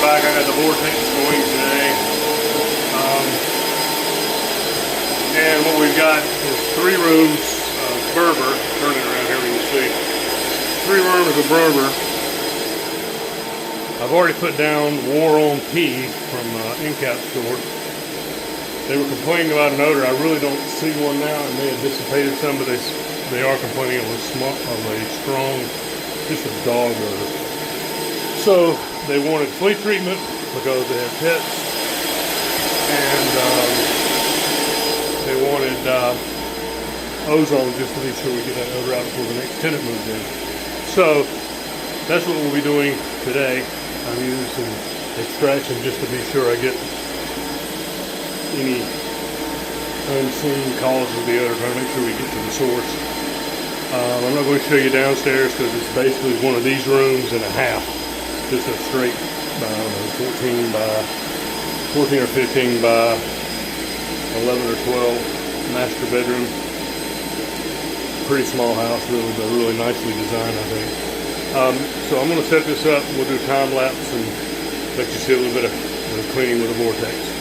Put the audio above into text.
back. I got the Vortex going today. And what we've got is 3 rooms of Berber. Turn it around here, you can see. 3 rooms of Berber. I've already put down War on P from Incap store. They were complaining about an odor. I really don't see one now. It may have dissipated some, but they are complaining of a strong, just a dog odor. So they wanted flea treatment because they have pets, and they wanted ozone just to be sure we get that odor out before the next tenant moves in. So that's what we'll be doing today. I'm using some extraction just to be sure I get any unseen cause of the odor, trying to make sure we get to the source. I'm not going to show you downstairs because it's basically one of these rooms and a half. Just a straight, I don't know, 14 or 15 by 11 or 12 master bedroom. Pretty small house, really, but really nicely designed, I think. So I'm going to set this up. We'll do time lapse and let you see a little bit of cleaning with the Vortex.